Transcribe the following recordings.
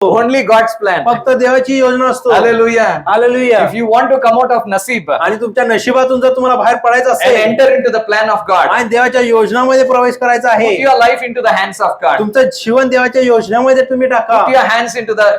Only God's plan. फक्त देवाची योजना असतो. Hallelujah. Hallelujah. If you want to come out of nasib आणि तुमच्या नशिबातून जर तुम्हाला बाहेर पडायचं and असेल enter into the plan of God, आणि देवाच्या योजनामध्ये प्रवेश करायचा put आहे, your life into the hands of God. तुमचं जीवन देवाच्या योजनेमध्ये तुम्ही टाका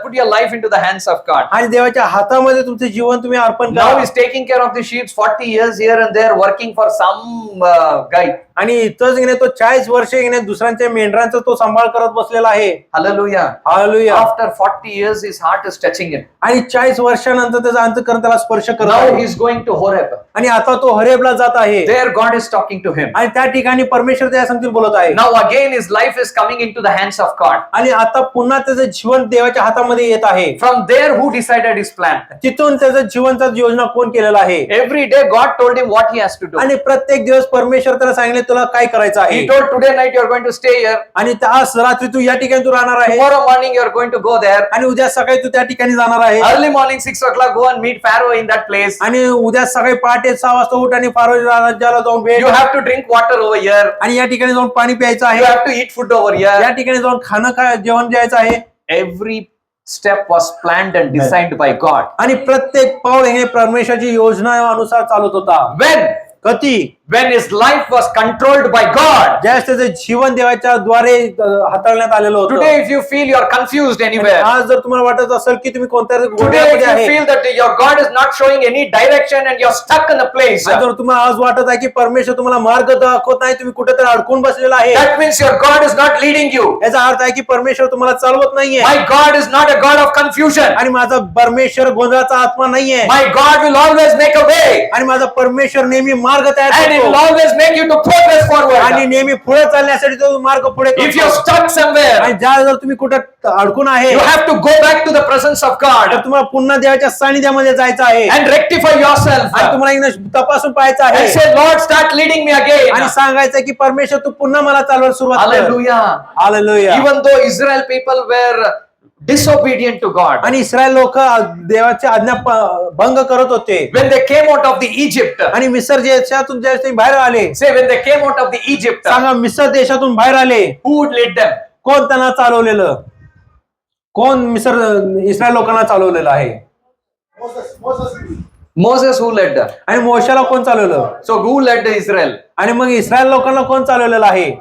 Put your life into the hands of God. आणि देवाच्या हातामध्ये तुमचे जीवन तुम्ही अर्पण Now करा. he's taking care of the sheep 40 years here and there, working for some guy. आणि इथंच घेणे तो 40 वर्षे घेणे दुसऱ्यांच्या मेंढरांचा तो सांभाळ करत बसलेला आहे. Hallelujah. Hallelujah. After 40 years, his heart is touching him. आणि 40 वर्षानंतर त्याचा अंतःकरण त्याला स्पर्श करत Now आहे. he's going to Horeb. आणि आता तो हरेबला जात आहे There God is talking to him. आणि त्या ठिकाणी परमेश्वर त्या संगती बोलत आहे. Now again his life is coming into the hands of God. आणि आता पुन्हा त्याचं जीवन देवाच्या हातामध्ये येत आहे. From there, who decided his plan? तिथून त्याचं जीवनचा योजना कोण केलेला आहे. Every day God told him what he has to do. आणि प्रत्येक दिवस परमेश्वर त्याला सांगितले तुला काय करायचं आहे. He told today night you are going to stay here. आणि आज रात्री तू या ठिकाणी तू राहणार आहे Tomorrow morning you are going to go there. आणि उद्या सकाळी तू त्या ठिकाणी जाणार आहे. Early morning 6 o'clock go and meet Pharaoh in that place. आणि उद्या सकाळी पहाटे 6 वाजता उठ आणि फारो राज्याला जाऊन भेट. You have to drink water over here. आणि या ठिकाणी जाऊन पाणी प्यायचं You आहे. have to eat food over या here. ठिकाणी जाऊन जेवण द्यायचं आहे. Every step was planned and designed by God. आणि प्रत्येक पाऊल हे परमेश्वराची योजना अनुसार चालत होता. कधी When his life was controlled by God. ज्यावेळेस त्याचं जीवन देवाच्या द्वारे हाताळण्यात आलेलं होतं. Today if you feel you are confused anywhere. आज जर तुम्हाला वाटत असेल की तुम्ही कोणत्या Today if गोंधळामध्ये you आहे, feel that your God is not showing any direction and you're stuck in a place. आणि जर तुम्हाला आज वाटत आहे की परमेश्वर तुम्हाला मार्ग दाखवत नाही, तुम्ही कुठेतरी अडकून बसलेला आहे, That means your God is not leading you. याचा अर्थ आहे की परमेश्वर तुम्हाला चालवत नाहीये. My God is not a God of confusion. आणि माझा परमेश्वर गोंधळाचा आत्मा नाहीये. My God will always make a way. आणि माझा परमेश्वर नेहमी मार्ग तयार And he will करतो always make you to progress आणि forward. नेहमी पुढे चालण्यासाठी तो मार्ग पुढे If you're करतो. stuck somewhere, आणि ज्या जर तुम्ही कुठे अडकून आहे you have to go back to the presence of तर God तुम्हाला पुन्हा देवाच्या सानिध्यामध्ये जायचं आहे and rectify yourself. आणि तुम्हाला एकदा तपासून पाहायचं And आहे say, Lord, start leading me आणि again. सांगायचं की परमेश्वर तू पुन्हा मला चालवायला सुरुवात कर. Hallelujah. Hallelujah. Even though Israel people were disobedient to God, आणि इस्रायल लोक देवाची आज्ञा भंग करत होते. when they came out of the Egypt, आणि मिस्र देशातून ज्यावेळेस ते बाहेर आले, say when they came out of the Egypt, सांगा मिस्र देशातून बाहेर आले, who would lead them? कोण त्यांना चालवलेलं? कोण इस्रायल लोकांना चालवलेलं आहे? Moses who led them. आणि मोशाला कोण चालवलं? So who led the Israel? आणि मग इस्रायल लोकांना कोण चालवलेलं आहे?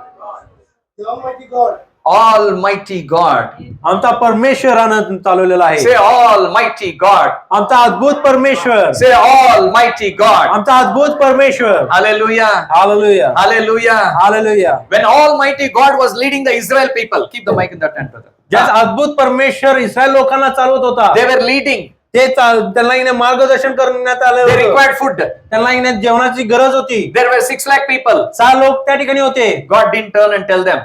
Almighty God. आमचा परमेश्वरानं चालवलेला आहे. Say Almighty God. आमचा अद्भुत परमेश्वर. Say Almighty God. आमचा अद्भुत परमेश्वर. Hallelujah. Hallelujah. Hallelujah. Hallelujah. When Almighty God was leading the Israel people, keep the mic in that hand, brother. ज्या अद्भुत परमेश्वर इस्रायल लोकांना चालवत होता, They were leading. त्यांना इने मार्गदर्शन करण्यात आलं They होतं. required food. त्यांना इने जेवणाची गरज होती. There were 6 lakh people. 6 लोक त्या ठिकाणी होते. God didn't turn and tell them,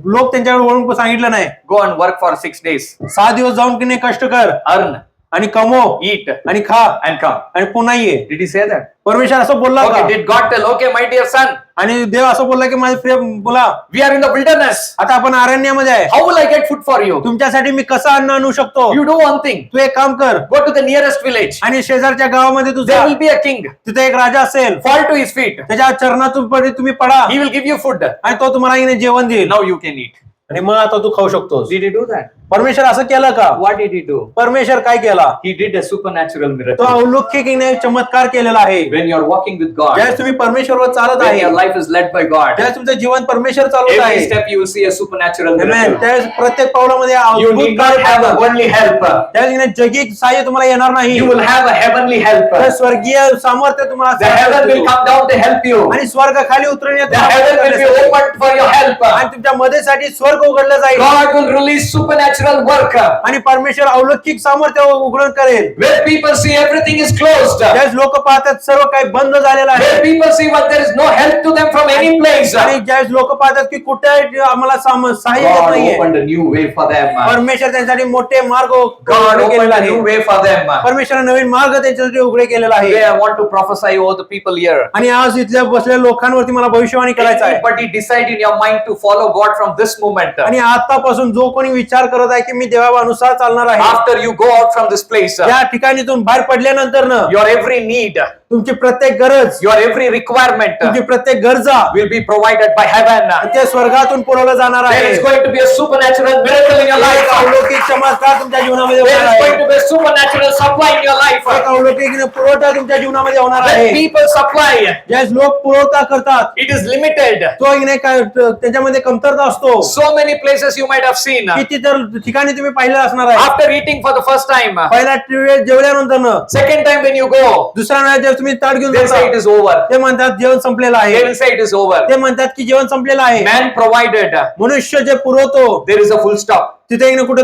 लोक त्यांच्याकडे वळून सांगितलं नाही, go and work for 6 days. 6 दिवस जाऊन की नाही कष्ट कर Earn, आणि कमव eat, आणि खा and come. आणि पुन्हा ये. Did he say that? परमेश्वर असं बोलला Okay, का? did God tell, okay, my dear son, आणि देव असं बोलला की माझे प्रिय मुला, we are in the wilderness. आता आपण अरण्यामध्ये आहे, How will I get food for you? तुमच्यासाठी मी कसं अन्न आणू शकतो? You do one thing. तू एक काम कर, Go to the nearest village. आणि शेजारच्या गावामध्ये तू There जा. will be a king. तिथे एक राजा असेल, Fall to his feet. त्याच्या चरणातून तुम्ही पडा He will give you food. आणि तो तुम्हाला इने जेवण देईल Now you can eat. आणि मग आता तू खाऊ शकतोस. Did he do that? परमेश्वर असं केलं का? What did he do? परमेश्वर काय केला? He did a supernatural तो miracle. अलौकिक चमत्कार केलेला आहे. When you are walking with God, ज्यावेळेस तुम्ही परमेश्वरवर चालत when आहे, your life is led by God, ज्यावेळेस तुमचं जीवन परमेश्वर चालवत every आहे, step you will see a supernatural Amen. miracle. त्यावेळेस प्रत्येक पावलामध्ये You need not have a worldly help. त्यावेळेस जगिक सहाय्य तुम्हाला येणार नाही. You will have a heavenly help. तर स्वर्गीय सामर्थ्य तुम्हाला The heaven will come down to help you. आणि स्वर्ग खाली उतरण्यात The heaven will be opened for your help. आणि तुमच्या मदतीसाठी स्वर्ग उघडलं जाईल God will release supernatural work. आणि परमेश्वर अलौकिक सामर्थ्य उघडून करेल. Where people see everything is closed. ज्यावेळेस लोक पाहतात सर्व काही बंद झालेलं आहे, Where people see what there is no help to them from any place. आणि ज्यावेळेस लोक पाहतात की कुठे आम्हाला सहाय्य येत God नाहीये, opened a new way for them. परमेश्वर त्यांच्यासाठी मोठे मार्ग God उघडे opened केलेला a new आहे. way for them. परमेश्वराने नवीन मार्ग त्यांच्यासाठी उघडे केलेला आहे. Today I want to prophesy over the people here. आणि आज इथल्या बसलेल्या लोकांवरती मला भविष्यवाणी करायचं आहे. Everybody decide in your mind to follow God from this moment. आणि आतापासून जो कोणी विचार करत आहे की मी देवानुसार चालणार आहे. After you go out from this place, या ठिकाणीतून बाहेर पडल्यानंतर your every need, तुमची प्रत्येक गरज, your every requirement तुमची प्रत्येक गरजा will be provided by heaven. ते स्वर्गातून पुरवलं जाणार There आहे. is going to be a supernatural miracle in your एक life. अलौकिक चमत्कार तुमच्या जीवनामध्ये There होणार is आहे. going to be a supernatural supply in your life. एक अलौकिक पुरवठा तुमच्या जीवनामध्ये होणार When आहे. people supply, ज्यावेळेस लोक पुरवठा करतात it is limited. तो एक नाही काय त्याच्यामध्ये कमतरता असतो. So many places you might have seen. किती तर ठिकाणी तुम्ही पाहिलं असणार आहे. After eating for the first time, पहिला वेळ जेवल्यानंतर second time when you go, दुसऱ्या वेळेस जेव्हा तुम्ही ताट घेऊन they say जाता, it is over. ते म्हणतात जेवण संपलेलं They आहे. will say it is over. ते म्हणतात की जेवण संपलेलं आहे. Man provided. मनुष्य जे पुरवतो There is a full stop. तिथे एक कुठे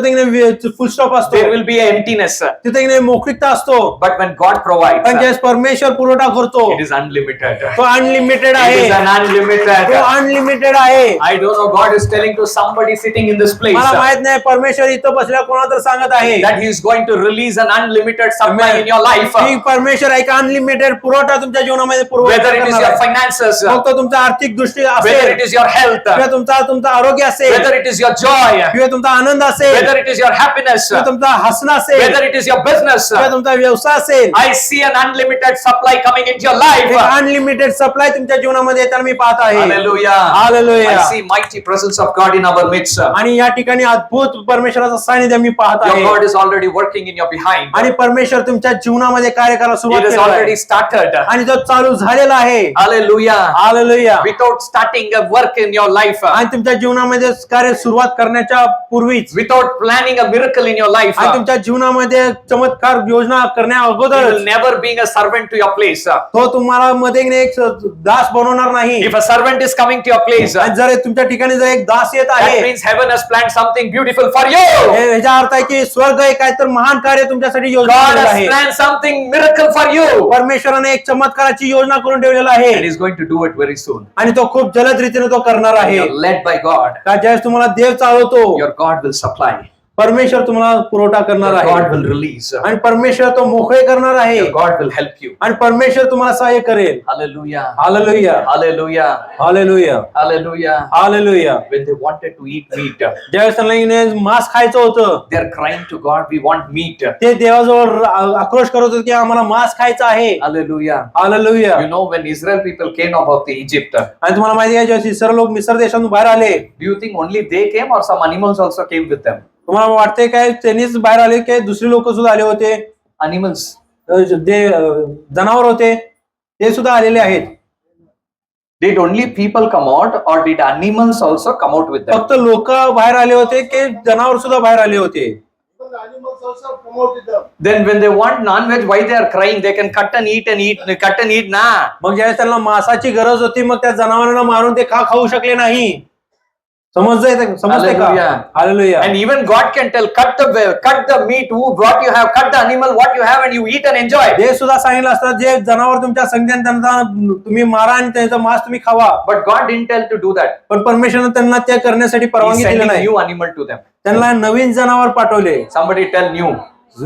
फुल स्टॉप असतो, There will be an emptiness. तिथे एक मोकळीकता असतो. But when God provides, पण ज्यावेळेस परमेश्वर पुरवठा करतो it is unlimited. तो अनलिमिटेड It आहे. is an तो unlimited. अनलिमिटेड आहे. I don't know. God is telling to somebody sitting in this place मला माहित नाही परमेश्वर इथं बसल्या कोणाला तर सांगत आहे that He is going to release an unlimited supply in your life. की परमेश्वर एक अनलिमिटेड पुरवठा तुमच्या जीवनामध्ये Whether it is पुरवठा your करणार आहे. finances, मग तो तुमचा आर्थिक दृष्टी whether असेल it is your health, किंवा तुमचा आरोग्य असेल whether it is your joy, किंवा तुमचा आनंद असेल whether it is your happiness, किंवा तुमचा हसणं असेल whether it is your business. किंवा तुमचा व्यवसाय असेल. I see an unlimited supply coming into your life. एक अनलिमिटेड सप्लाय तुमच्या जीवनामध्ये येताना मी पाहत आहे. Hallelujah. Hallelujah. I see mighty presence of God in our midst. आणि या ठिकाणी अद्भुत परमेश्वराचं सानिध्य मी पाहत Your आहे. God is already working in your behind. आणि परमेश्वर तुमच्या जीवनामध्ये कार्य करायला It सुरुवात has केली already आहे. started. आणि तो चालू झालेला आहे. Hallelujah. Hallelujah. Without starting a work in your life, आणि तुमच्या जीवनामध्ये कार्य सुरुवात करण्याच्या पूर्वीच without planning a miracle in your life, आणि तुमच्या जीवनामध्ये चमत्कार योजना करण्या you अगोदर will never being a servant to your place. तो तुम्हाला मध्ये एक दास बनवणार नाही. If a servant is coming to your place, आणि जर तुमच्या ठिकाणी जर एक दास येत that आहे, means heaven has planned something beautiful for you. ह्याचा अर्थ आहे की स्वर्ग एक काय तर महान कार्य तुमच्यासाठी योजना God केलेलं has आहे. planned something miracle for you. परमेश्वराने एक चमत्काराची योजना करून ठेवलेला आहे And He's going to do it very soon. आणि तो खूप जलद रीतीने तो करणार आहे. You're led by God. का ज्यावेळेस तुम्हाला देव चालवतो Your God will supply. परमेश्वर तुम्हाला पुरवठा करणार Your आहे God will release. आणि परमेश्वर तो मोकळे करणार आहे Your God will help you. आणि परमेश्वर तुम्हाला सहाय्य करेल. Hallelujah. Hallelujah. Hallelujah. Hallelujah. Hallelujah. Hallelujah. When they wanted to eat meat, ज्यावेळेस त्यांना मांस खायचं होतं, they're crying to God, we want meat. ते देवाजवळ आक्रोश करत होते की आम्हाला मांस खायचं आहे. Hallelujah. Hallelujah. You know, when Israel people came out of the Egypt, आणि तुम्हाला माहिती आहे ज्यावेळेस इस्रायल लोक मिस्र देशातून बाहेर आले, do you think only they came or some animals also came with them? तुम्हाला वाटते काय त्यांनीच बाहेर आले की दुसरी लोक सुद्धा आले होते? Animals. जनावर होते ते सुद्धा आलेले आहेत. Did only people come out or did animals also come out with them? फक्त लोक बाहेर आले होते की जनावर सुद्धा बाहेर आले होते? Animals also come out with them. Then when they want non-veg, why they are crying? They can cut and eat, cut and eat na. मग ज्यावेळेस त्यांना मांसाची गरज होती मग त्या जनावरांना मारून ते खाऊ शकले नाही. समजते का? Hallelujah. Hallelujah. And even God can tell, cut the meat, what you have, cut the animal, what you have, and you eat and enjoy. हे सुद्धा सांगितलं असतं जे जनावर तुमच्या संगतीने त्यांना तुम्ही मारा आणि त्यांचा मांस तुम्ही खावा. But God didn't tell to do that. पण परमेश्वराने त्यांना ते करण्यासाठी He's परवानगी दिली sending नाही. new animal to them. त्यांना नवीन जनावर पाठवले. Somebody tell new.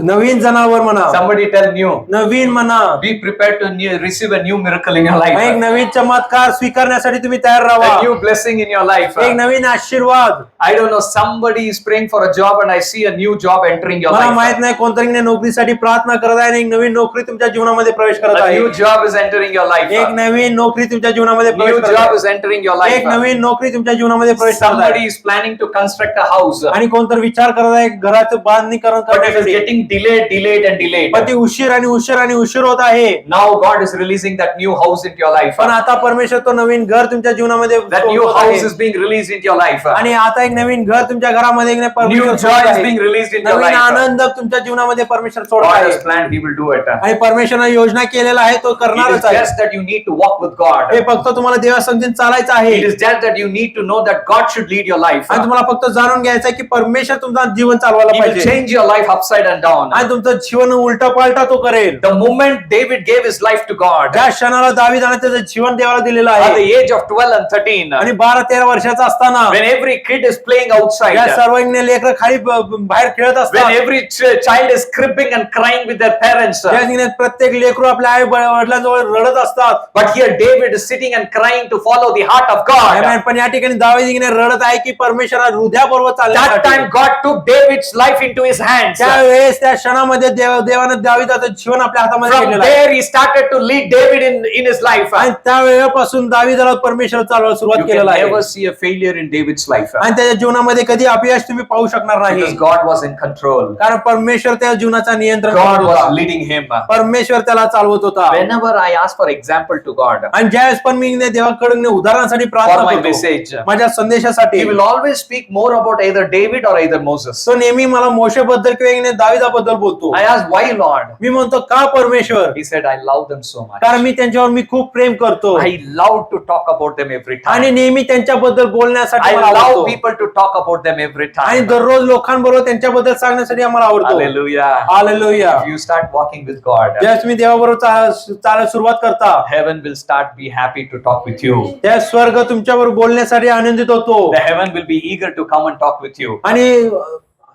नवीन जनावर म्हणा, Somebody tell new. नवीन म्हणा. Be prepared to receive a new miracle in your एक life. नवीन चमत्कार स्वीकारण्यासाठी तुम्ही तयार राहा. A new blessing in your life. एक नवीन आशीर्वाद. I don't know, somebody is praying for a job and I see a new job entering your मला life. माहित नाही कोणतरी नोकरीसाठी प्रार्थना करत आहे आणि एक नवीन नोकरी तुमच्या जीवनामध्ये प्रवेश करत A आहे. new job is entering your life. एक नवीन नोकरी तुमच्या जीवनामध्ये New प्रवेश करत job आहे. is entering your एक life. नवीन नोकरी तुमच्या जीवनामध्ये प्रवेश करत Somebody आहे. is planning to construct a house. आणि कोणतरी विचार करत आहे घराचं बांधणीकरण But it is करण्यासाठी, getting delayed and delayed. पण ती उशीर आणि उशीर आणि उशीर होत आहे. Now God is releasing that new house into your life. पण आता परमेश्वर तो नवीन घर तुमच्या जीवनामध्ये That new सोडत आहे. house is being released into your life. आणि आता एक नवीन घर तुमच्या घरामध्ये एक New परमेश्वर सोडत joy is आहे. being released into your Naveen life. आनंद तुमच्या जीवनामध्ये परमेश्वर सोडत God आहे. has planned, He will do it. आणि परमेश्वराने योजना केलेला आहे तो It is करणारच आहे. just that you need to walk with God. हे फक्त तुम्हाला देवासंगतीने चालायचं आहे. It is just that you need to know that God should lead your life. आणि तुम्हाला फक्त जाणून घ्यायचं आहे की परमेश्वर तुमचं जीवन चालवायला He will पाहिजे. change your life upside and and on. आणि तुमचं जीवन उलटा पालटा तो करेल. The moment David gave his life to God ज्या क्षणाला दावीदाने त्याचं जीवन देवाला दिलेलं at आहे the age of 12 and 13, आणि 12-13 वर्षाचा असताना when every kid is playing outside, या सर्वांनी लेकरं खाली बाहेर खेळत when असतात, every child is cribbing and crying with their parents, त्या ठिकाणी प्रत्येक लेकरू आपल्या आई वडिलांजवळ रडत असतात. but here David is sitting and crying to follow the heart of God. Amen. पण या ठिकाणी दावीदने रडत आहे की परमेश्वरा हृदयाबरोबर That चालण्यासाठी. time God took David's life into his hands. त्यावेळेस त्या क्षणामध्ये देवानं दावीदाचं जीवन आपल्या हातामध्ये From घेतलेलं आहे there he started to lead David in his life. आणि त्या वेळेपासून दावीदाला परमेश्वर चालवायला सुरुवात You can केलेला आहे never see a failure in David's life आणि त्याच्या जीवनामध्ये कधी अपयश तुम्ही पाहू शकणार नाही because God was in control. कारण परमेश्वर त्या जीवनाचा नियंत्रण करत God was होता. leading him. परमेश्वर त्याला चालवत होता. Whenever I ask for example to God आणि ज्यावेळेस पण मी देवाकडून उदाहरणासाठी for प्रार्थना my करतो message, माझ्या संदेशासाठी, He will always speak more about either David or either Moses. तो नेहमी मला मोशेबद्दल किंवा दावीदाबद्दल बोलतो. I asked, why Lord? मी म्हणतो का परमेश्वर? He said, I love them so much. कारण मी त्यांच्यावर मी खूप प्रेम करतो I love to talk about them every आणि time. नेहमी त्यांच्याबद्दल बोलण्यासाठी I मला love आवडतो people to talk about them every आणि time. दररोज लोकांबरोबर त्यांच्याबद्दल सांगण्यासाठी आम्हाला आवडतो. Hallelujah. Hallelujah. If you start walking with God, ज्यावेळेस मी देवाबरोबर चालायला सुरुवात करता, heaven will start be happy to talk with you. त्या स्वर्ग तुमच्याबरोबर बोलण्यासाठी आनंदित होतो The heaven will be eager to come and talk with you. आणि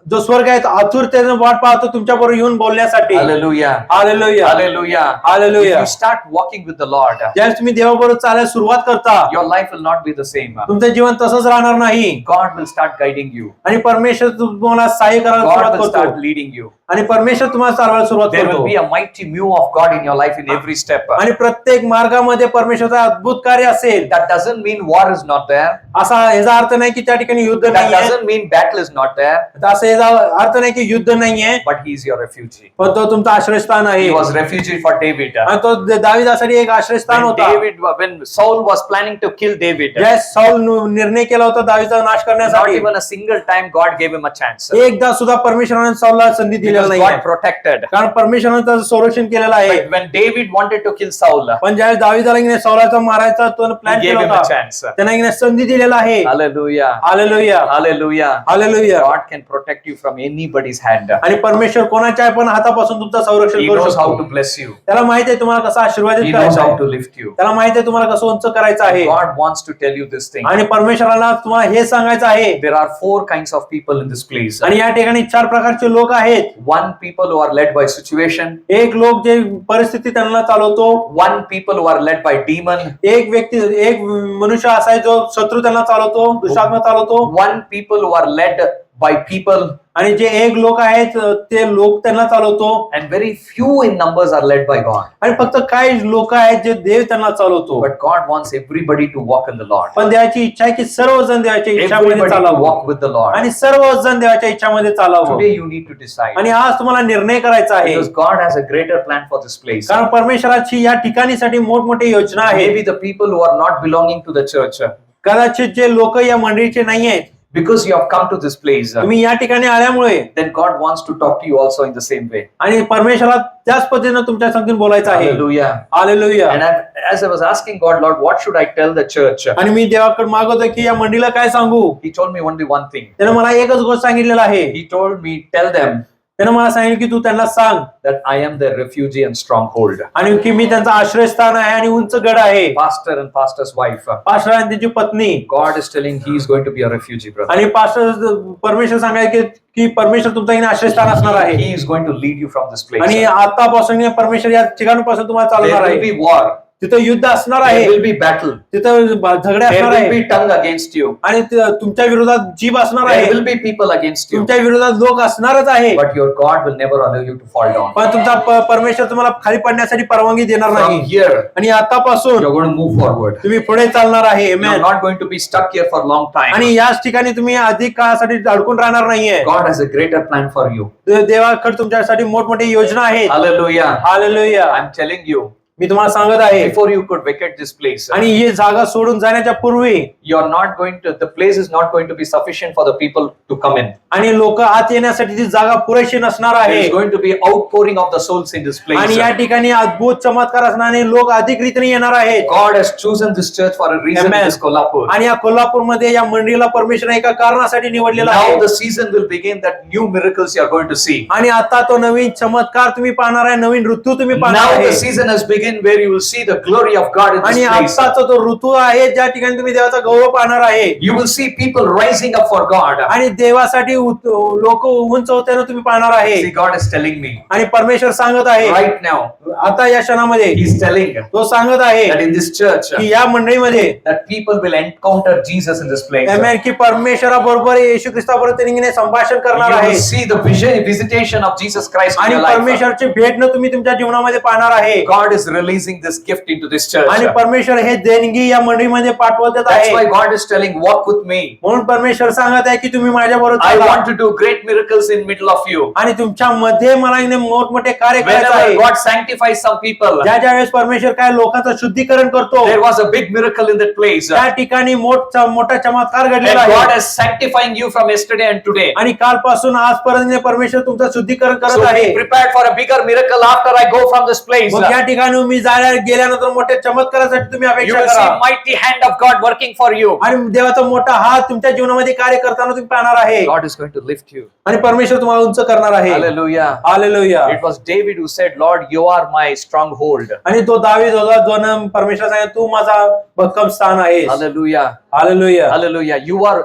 जो स्वर्ग आहे तो आतुरतेने वाट पाहतो तुमच्याबरोबर येऊन बोलण्यासाठी. Hallelujah. Hallelujah. Hallelujah. Hallelujah. If you start walking with the Lord, ज्यावेळेस तुम्ही देवाबरोबर चालायला सुरुवात करता, your life will not be the same. तुमचं जीवन तसंच राहणार नाही God will start guiding you. आणि परमेश्वर तुम्हाला सहाय्य करायला God सुरुवात will start करतो leading you. आणि परमेश्वर तुम्हाला चालवायला सुरुवात There will करतो be a mighty move of God in your life in every step. आणि प्रत्येक मार्गामध्ये परमेश्वराचा अद्भुत कार्य असेल. That doesn't mean war is not there. असा याचा अर्थ नाही की त्या ठिकाणी युद्ध That नाहीये, doesn't mean battle is not there. असं याचा अर्थ नाही की युद्ध नाहीये, But he is your refugee. पण तो तुमचा आश्रयस्थान आहे He was refugee for David. आणि तो दावीदासाठी एक आश्रयस्थान होता. When Saul was planning to kill David, ज्या साऊल निर्णय केला होता दावीदाचा नाश not करण्यासाठी, even a single time God gave him a chance. एकदा सुद्धा परमेश्वराने साऊलला संधी दिलेली Because नाही, God protected. कारण परमेश्वराने त्याचं संरक्षण केलेलं आहे. But when David wanted to kill Saul, पण ज्यावेळेस दावीदाला साऊलाचा मारायचा तो he प्लॅन gave केला him a होता, chance. त्यांना संधी दिलेला आहे. Hallelujah. Hallelujah. Hallelujah. Hallelujah. God can protect you from anybody's hand. आणि परमेश्वर कोणाच्या पण हातापासून तुमचं संरक्षण He करू knows how शकतो. to bless you. त्याला माहिती आहे तुम्हाला कसं He आशीर्वादित knows करायचं how आहे, to lift you. त्याला माहिती आहे तुम्हाला कसं उंच करायचं आहे God wants to tell you this thing. आणि परमेश्वराला तुम्हाला हे सांगायचं आहे. There are 4 kinds of people in this place. आणि या ठिकाणी 4 प्रकारचे लोक आहेत. One, people who are led by situation. एक लोक जे परिस्थिती त्यांना चालवतो, One, people who are led by demon. एक मनुष्य असा आहे जो शत्रू त्यांना चालवतो, दुष्टात्मा चालवतो. One, people who are led by people. आणि जे एक लोक आहेत ते लोक त्यांना चालवतो And very few in numbers are led by God. आणि फक्त काही लोक आहेत जे देव त्यांना चालवतो. But God wants everybody to walk in the Lord. पण देवाची इच्छा आहे की सर्वजण देवाच्या इच्छामध्ये Everybody to चालावं walk with the Lord. आणि सर्वजण देवाच्या इच्छामध्ये चालावं. Today you need to decide. आणि आज तुम्हाला निर्णय करायचा आहे, Because God has a greater plan for this place. कारण परमेश्वराची या ठिकाणीसाठी मोठमोठी योजना आहे. Maybe the people who are not belonging to the church, कदाचित जे लोक या मंडळीचे नाही आहेत, because you have come to this place, तुम्ही या ठिकाणी आल्यामुळे, then God wants to talk to you also in the same way. आणि परमेश्वराला त्याच पद्धतीने तुमच्या संगीत बोलायचं आहे. Hallelujah. Hallelujah. And as I was asking God, Lord, what should I tell the church? आणि मी देवाकडे मागवतो की या मंडळीला काय सांगू. He told me only one thing. त्याने मला एकच गोष्ट सांगितलेलं आहे. He told me, tell them त्याने मला सांगितलं की तू त्यांना सांग that I am their refugee and stronghold. आणि की मी त्यांचं आश्रयस्थान आहे आणि उंच गड आहे. Pastor and pastor's wife. Pastor आणि त्यांची पत्नी, God is telling he is going to be a refugee, brother. आणि पास्टर परमेश्वर सांगायचे की परमेश्वर तुमचं इथे आश्रयस्थान असणार आहे He is going to lead you from this place. आणि आतापासून परमेश्वर या ठिकाणापासून तुम्हाला There चालवणार will आहे. be war. तिथं युद्ध असणार There आहे, will be battle. तिथं झगडे There असणार will आहे be tongue against you. आणि तुमच्या विरोधात जीभ असणार There आहे, will be people against you. तुमच्या विरोधात लोक असणारच आहे. But your God will never allow you to fall down. पण तुमचा परमेश्वर तुम्हाला खाली पडण्यासाठी परवानगी देणार From नाही. here, आणि आतापासून you're going to move forward. तुम्ही पुढे चालणार आहे. You're Amen. not going to be stuck here for a long time. आणि याच ठिकाणी तुम्ही अधिक काळासाठी अडकून राहणार नाहीये. God has a greater plan for you. देवाकडे तुमच्यासाठी मोठमोठी योजना आहेत. Hallelujah. Hallelujah. I'm telling you, मी तुम्हाला सांगत आहे before you could vacate this place, आणि ही जागा सोडून जाण्याच्या पूर्वी you're not going to, the place is not going to be sufficient for the people to come in. आणि लोक आत येण्यासाठी ती जागा पुरेशी नसणार There आहे is going to be outpouring of the souls in this place. आणि या ठिकाणी अद्भुत चमत्कार असणार आणि लोक अधिक रीतीने येणार आहेत. God has chosen this church for a reason. Amen. In this Kolhapur. आणि या कोल्हापूरमध्ये या मंडळीला परमेश्वर एका कारणासाठी निवडलेला Now आहे the season will begin that new miracles you are going to see. आणि आता तो नवीन चमत्कार तुम्ही पाहणार आहे, नवीन ऋतू तुम्ही पाहणार Now आहे the season has begun where you will see the glory of God in आणि this place. आताचा तो ऋतू आहे ज्या ठिकाणी तुम्ही देवाचा गौरव पाहणार आहे You will see people rising up for God. आणि देवासाठी लोक उंच होत्यानं तुम्ही पाहणार आहे. See, God is telling me आणि परमेश्वर सांगत आहे right now, आता या क्षणामध्ये He's telling तो सांगत आहे that in this church, की या मंडळीमध्ये that people will encounter Jesus in this place. आमेन की परमेश्वराबरोबर येशू ख्रिस्ताबरोबर त्यांनी संभाषण You करणार will आहे see the visitation of Jesus Christ in आणि your life. परमेश्वरची भेटणं तुम्ही तुमच्या जीवनामध्ये पाहणार आहे God is releasing this gift into this church. आणि परमेश्वर हे देणगी या मंडळीमध्ये पाठवत That's आहे. why God is telling, walk with me. म्हणून परमेश्वर सांगत आहे की तुम्ही माझ्या I बरोबर want to do great miracles in middle of you. आणि तुमच्या मध्ये मला इथे मोठमोठे कार्य करायचे Whenever आहे. God sanctifies some people, ज्या ज्या वेळेस परमेश्वर काय लोकांचं शुद्धीकरण करतो there was a big miracle in that place. त्या ठिकाणी मोठा चमत्कार And घडलेला God आहे is sanctifying you from yesterday and today. आणि कालपासून आजपर्यंत परमेश्वर तुमचं शुद्धीकरण So करत be आहे. prepared for a bigger miracle after I go from this place. मग या ठिकाणी मी गेल्यानंतर मोठ्या चमत्कारासाठी तुम्ही You अपेक्षा will see करा mighty hand of God working for you. आणि देवाचा मोठा हात तुमच्या जीवनामध्ये कार्य करताना तुम्ही पाहणार आहे God is going to lift you. आणि परमेश्वर तुम्हाला उंच करणार आहे. Hallelujah. Hallelujah. It was David who said, Lord, you are my stronghold. आणि तो दावीद होता जो परमेश्वर सांगितलं तू माझा भक्कम स्थान आहेस. Hallelujah. Hallelujah. Hallelujah.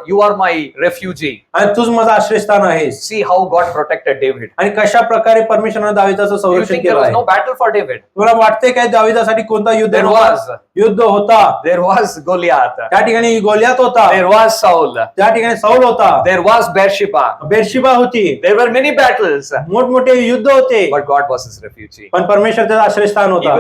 You are my refugee. आणि तूच माझा आश्रयस्थान आहेस. See how God protected David. आणि कशा प्रकारे परमेश्वराने दाविदाचं You संरक्षण think there केलं was आहे. no battle for David? तुला वाटते काय दाविदासाठी कोणता युद्ध There नव्हता? was. युद्ध होता. There was Goliath. त्या ठिकाणी गोलियात होता. There was Saul. त्या ठिकाणी सौल होता. There was Beersheba. बेर्शिबा होती. There were many battles. मोठमोठे युद्ध होते But God was his refuge. पण परमेश्वर त्याचं आश्रयस्थान होता.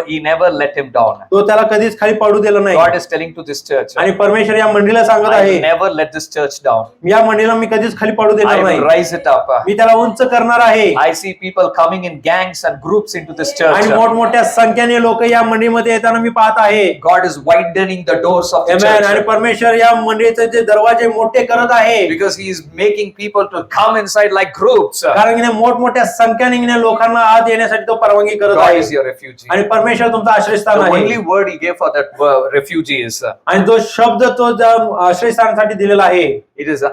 He never let him down. तो त्याला कधीच खाली पडू दिला नाही. God is telling to this church, आणि परमेश्वर या मंडळीला सांगत I will आहे never let this church down. या मंडळीला मी कधीच खाली पडू I देणार नाही. will rise it up. मी त्याला उंच करणार आहे. I see people coming in gangs and groups into this आणि church. मोठमोठ्या संख्येने लोक या मंडळीमध्ये येताना मी पाहत आहे. God is widening the doors of the Amen. आणि church परमेश्वर या मंडळीचे जे दरवाजे मोठे करत आहे because He is making people to come inside like groups. कारण की मोठमोठ्या संख्येने लोकांना आत येण्यासाठी तो परवानगी करत God आहे is your refuge. आणि परमेश्वर तुमचं आश्रयस्थान The आहे. only word He gave for that refugee is आणि तो शब्द तो ज्या आश्रयस्थानासाठी दिलेला आहे it is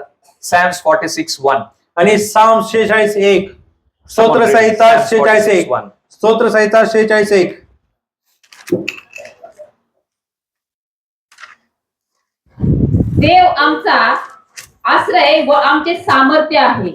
Psalms 46:1. आणि साम 46:1 स्तोत्र संहिता 46:1 स्तोत्र संहिता 46:1 देव आमचा आश्रय व आमचे सामर्थ्य आहे.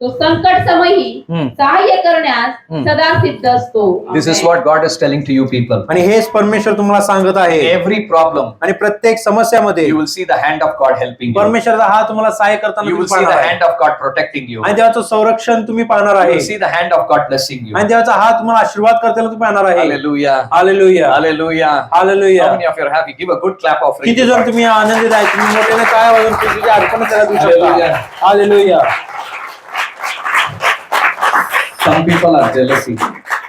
तो संकट समयी सहाय्य करण्यास सदा सिद्ध असतो. This is what God is telling to you people. आणि हेच परमेश्वर तुम्हाला सांगत आहे. Every problem, आणि प्रत्येक समस्यामध्ये you will see the hand of God helping you. परमेश्वरचा हात तुम्हाला सहाय्य करताना You will तुम्ही see the पाहणार आहे. hand of God protecting you. आणि देवाचं संरक्षण तुम्ही पाहणार You आहे. will see the hand of God blessing you. आणि देवाचा हात तुम्हाला आशीर्वाद करताना तुम्ही पाहणार आहे. Hallelujah. Hallelujah. Hallelujah. Hallelujah. How many of you are happy? Give a good clap of किती praise. जण तुम्ही आनंदित आहे तुम्ही मोठ्याने काय वाजून तुझी अर्पण त्याला देऊ Hallelujah. शकता. Hallelujah. Some people are jealousy.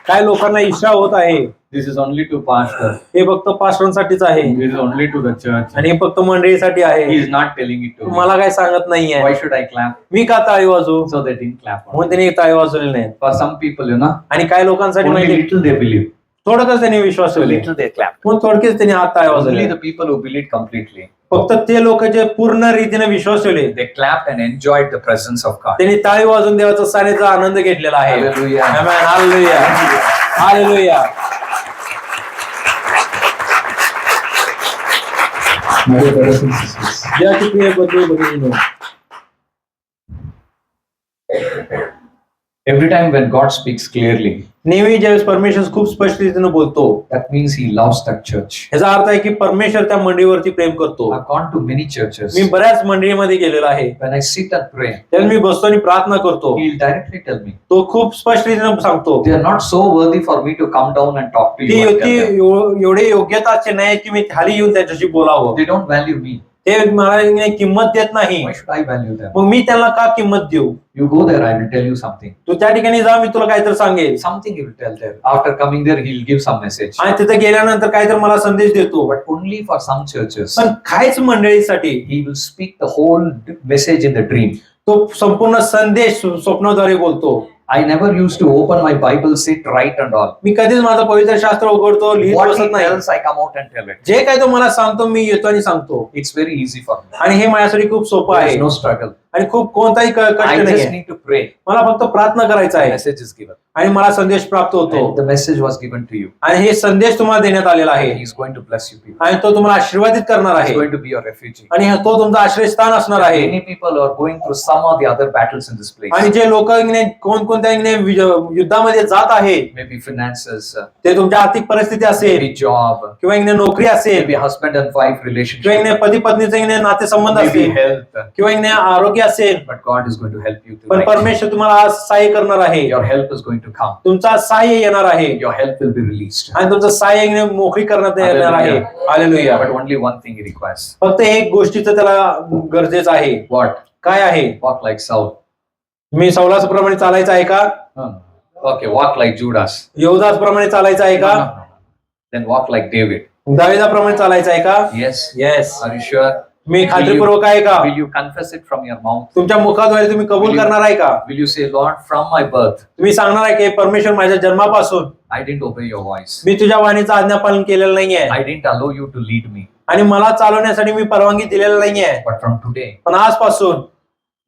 काय लोकांना ईर्ष्या होत आहे. This is only to pastor. हे फक्त पास्टरांसाठीच आहे This is only to the church. आणि हे फक्त मंडळीसाठी He आहे. is not telling it to me. मला काय सांगत नाहीये. Why should I clap? मी का टाळी वाजू So they didn't clap. म्हणून त्यांनी टाळी वाजवली नाही. For some people, you know, आणि काय लोकांसाठी only माहिती little they believe. थोडंच त्यांनी विश्वास So ठेवले little they clap. पण थोडकेच त्यांनी हात टाळी Only वाजवले. the people who believe completely, फक्त ते लोक जे पूर्ण रीतीने विश्वास ठेवले they clapped and enjoyed the presence of God. त्यांनी टाळी वाजून देवाचा सानिध्याचा आनंद घेतलेला आहे. Hallelujah. Amen. Hallelujah. Hallelujah. My brothers and sisters. या ठिकाणी बदलू Every time when God speaks clearly, नेहमी ज्यावेळेस परमेश्वर खूप स्पष्ट रीतीने बोलतो that means He loves that church. याचा अर्थ आहे की परमेश्वर त्या मंडळीवरती प्रेम करतो. I've gone to many churches. मी बऱ्याच मंडळीमध्ये गेलेला आहे. When I sit and pray, त्यावेळी मी बसतो आणि प्रार्थना करतो. He'll directly tell me, तो खूप स्पष्ट रीतीने सांगतो they are not so worthy for me to come down and talk to ती you. And tell them. एवढे योग्यताचे नाही की मी खाली येऊन त्यांच्याशी बोलावं. They don't value me. हे मला किंमत देत नाही, Why should I value them? मग मी त्यांना का किंमत देऊ? You go there, I will tell you something. तू त्या ठिकाणी जा, मी तुला काहीतरी सांगेल. Something he will tell there. After coming there, he will give some message. आणि तिथे गेल्यानंतर काहीतरी मला संदेश देतो. But only for some churches, पण काहीच मंडळीसाठी he will speak the whole message in the dream. तो संपूर्ण संदेश स्वप्नाद्वारे बोलतो. I never used to open my Bible, sit, write and all. मी कधीच माझं पवित्र शास्त्र उघडतो, लिहित What he बसत नाही. tells, I come out and tell it. जे काही तो मला सांगतो मी येतो आणि सांगतो. It's very easy for me. आणि हे माझ्यासाठी खूप सोपं There आहे is no struggle. आणि खूप कोणताही कष्ट I just नाही. need to pray. मला फक्त प्रार्थना करायचा The आहे message is given. आणि मला संदेश प्राप्त होतो. And the message was given to you. आणि हे संदेश तुम्हाला देण्यात आलेला आहे He is going to bless you people. आणि तो तुम्हाला आशीर्वादित करणार He is आहे going to be your refugee. आणि तो तुमचा आश्रयस्थान असणार आहे. Many people are going through some of the other battles in this place. आणि जे लोक कोणकोणत्या युद्धामध्ये जात आहे, Maybe finances, ते तुमच्या आर्थिक परिस्थिती असेल maybe job, किंवा नोकरी असेल maybe husband and wife किंवा relationship, पती पत्नीचे नातेसंबंध maybe असेल health. किंवा आरोग्य असेल. But God is going to help you पण tonight. परमेश्वर तुम्हाला आज सहाय्य करणार आहे. Your help is going to come. तुमचा सहाय्य येणार आहे Your help will be released. आणि तुमचं सहाय्य मोकळी करण्यात येणार आहे. Hallelujah. But only one thing he requires. फक्त एक गोष्टीचं त्याला गरजेचं आहे. What? काय आहे? Walk like Saul. मी सौलासप्रमाणे चालायचं आहे का? No. Okay, walk like Judas. योदास प्रमाणे चालायचं आहे No, का? no, no. Then walk like David. दाविदाप्रमाणे चालायचं आहे का? Yes. Yes. Are you sure? मी खात्रीपूर्वक आहे का? Will you confess it from your mouth? तुमच्या मुखाद्वारे तुम्ही कबूल करणार आहे का? Will you say, Lord, from my birth, तुम्ही सांगणार आहे की परमेश्वर माझ्या जन्मापासून I didn't obey your voice. मी तुझ्या वाणीचं आज्ञापालन केलेलं नाहीये I didn't allow you to lead me. आणि मला चालवण्यासाठी मी परवानगी दिलेली नाहीये. But from today, पण आजपासून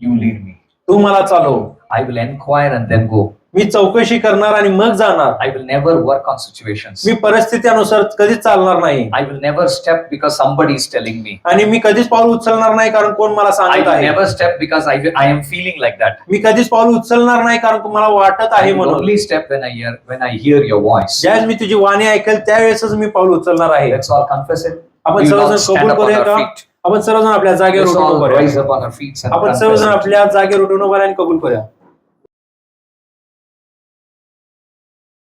you lead me. तू मला चालव. I will inquire and then go. मी चौकशी करणार आणि मग जाणार. I will never work on situations. मी परिस्थितीनुसार कधीच चालणार नाही I will never step because somebody is telling me. आणि मी कधीच पाऊल उचलणार नाही कारण कोण मला I सांगत will आहे. never step because I am feeling like that. मी कधीच पाऊल उचलणार नाही कारण मला वाटत आहे I will म्हणून. only step when I hear your voice. ज्यावेळेस मी तुझी वाणी ऐकेल त्यावेळेसच मी पाऊल उचलणार आहे. Let's all confess it. आपण We will all सर्वजण stand कबूल up on करूया our का? feet. आपण सर्वजण आपल्या जागेवर Let's उठून all उभं rise राहूया. up on our feet and आपण confess सर्वजण it. आपल्या जागेवर उठून उभं राहा आणि कबूल करूया.